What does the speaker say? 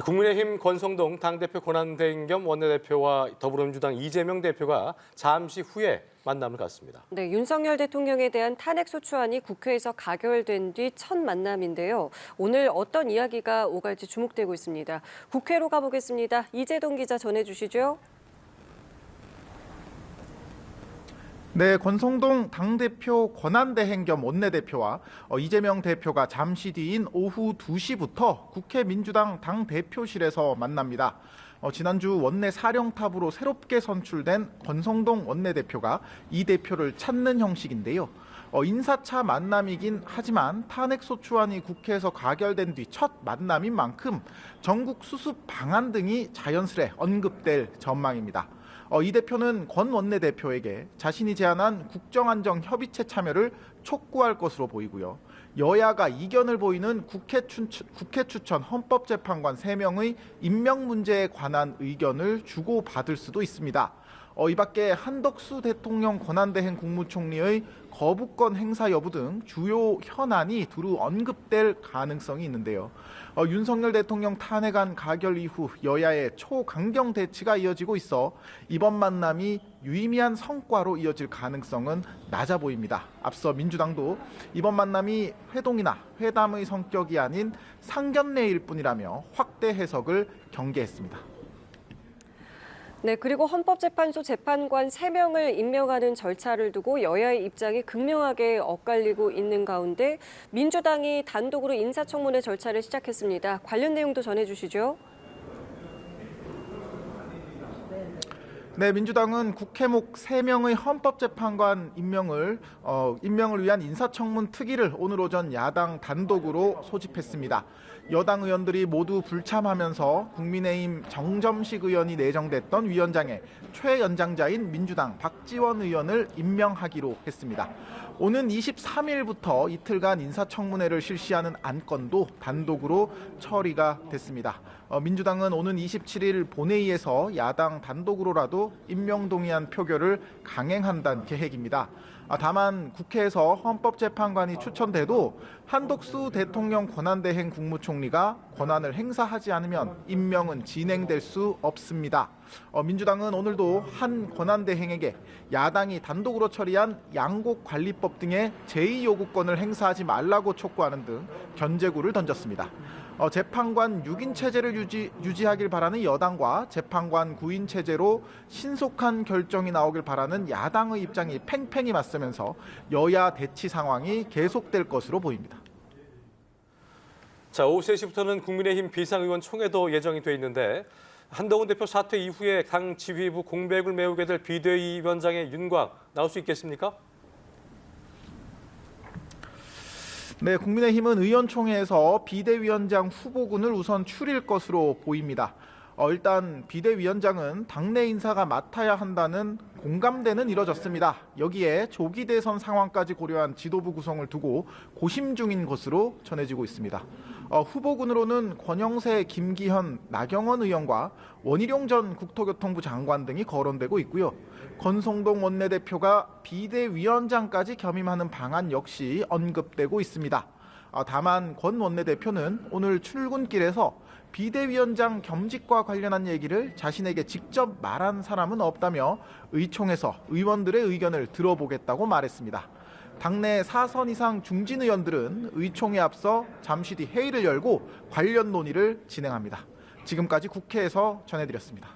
국민의힘 권성동 당대표 권한대행 겸 원내대표와 더불어민주당 이재명 대표가 잠시 후에 만남을 갖습니다. 네, 윤석열 대통령에 대한 탄핵소추안이 국회에서 가결된 뒤 첫 만남인데요. 오늘 어떤 이야기가 오갈지 주목되고 있습니다. 국회로 가보겠습니다. 이재동 기자 전해주시죠. 네, 권성동 당대표 권한대행 겸 원내대표와 이재명 대표가 잠시 뒤인 오후 2시부터 국회 민주당 당대표실에서 만납니다. 지난주 원내 사령탑으로 새롭게 선출된 권성동 원내대표가 이 대표를 찾는 형식인데요. 인사차 만남이긴 하지만 탄핵소추안이 국회에서 가결된 뒤 첫 만남인 만큼 전국 수습 방안 등이 자연스레 언급될 전망입니다. 이 대표는 권 원내대표에게 자신이 제안한 국정안정협의체 참여를 촉구할 것으로 보이고요. 여야가 이견을 보이는 국회 추천 헌법재판관 3명의 임명 문제에 관한 의견을 주고받을 수도 있습니다. 이 밖에 한덕수 대통령 권한대행 국무총리의 거부권 행사 여부 등 주요 현안이 두루 언급될 가능성이 있는데요. 윤석열 대통령 탄핵안 가결 이후 여야의 초강경 대치가 이어지고 있어 이번 만남이 유의미한 성과로 이어질 가능성은 낮아 보입니다. 앞서 민주당도 이번 만남이 회동이나 회담의 성격이 아닌 상견례일 뿐이라며 확대 해석을 경계했습니다. 네, 그리고 헌법재판소 재판관 3명을 임명하는 절차를 두고 여야의 입장이 극명하게 엇갈리고 있는 가운데 민주당이 단독으로 인사청문회 절차를 시작했습니다. 관련 내용도 전해주시죠. 네, 민주당은 국회목 3명의 헌법재판관 임명을 위한 인사청문 특위를 오늘 오전 야당 단독으로 소집했습니다. 여당 의원들이 모두 불참하면서 국민의힘 정점식 의원이 내정됐던 위원장에 최연장자인 민주당 박지원 의원을 임명하기로 했습니다. 오는 23일부터 이틀간 인사청문회를 실시하는 안건도 단독으로 처리가 됐습니다. 민주당은 오는 27일 본회의에서 야당 단독으로라도 임명동의안 표결을 강행한다는 계획입니다. 다만 국회에서 헌법재판관이 추천돼도 한덕수 대통령 권한대행 국무총리가 권한을 행사하지 않으면 임명은 진행될 수 없습니다. 민주당은 오늘도 한 권한대행에게 야당이 단독으로 처리한 양곡관리법 등의 제2요구권을 행사하지 말라고 촉구하는 등 견제구를 던졌습니다. 재판관 6인 체제를 유지하길 바라는 여당과 재판관 9인 체제로 신속한 결정이 나오길 바라는 야당의 입장이 팽팽히 맞서면서 여야 대치 상황이 계속될 것으로 보입니다. 자, 오후 3시부터는 국민의힘 비상의원 총회도 예정이 돼 있는데 한동훈 대표 사퇴 이후에 당 지휘부 공백을 메우게 될 비대위원장의 윤곽 나올 수 있겠습니까? 네, 국민의힘은 의원총회에서 비대위원장 후보군을 우선 추릴 것으로 보입니다. 일단 비대위원장은 당내 인사가 맡아야 한다는 공감대는 이뤄졌습니다. 여기에 조기 대선 상황까지 고려한 지도부 구성을 두고 고심 중인 것으로 전해지고 있습니다. 후보군으로는 권영세, 김기현, 나경원 의원과 원희룡 전 국토교통부 장관 등이 거론되고 있고요. 권성동 원내대표가 비대위원장까지 겸임하는 방안 역시 언급되고 있습니다. 다만 권 원내대표는 오늘 출근길에서 비대위원장 겸직과 관련한 얘기를 자신에게 직접 말한 사람은 없다며 의총에서 의원들의 의견을 들어보겠다고 말했습니다. 당내 4선 이상 중진 의원들은 의총에 앞서 잠시 뒤 회의를 열고 관련 논의를 진행합니다. 지금까지 국회에서 전해드렸습니다.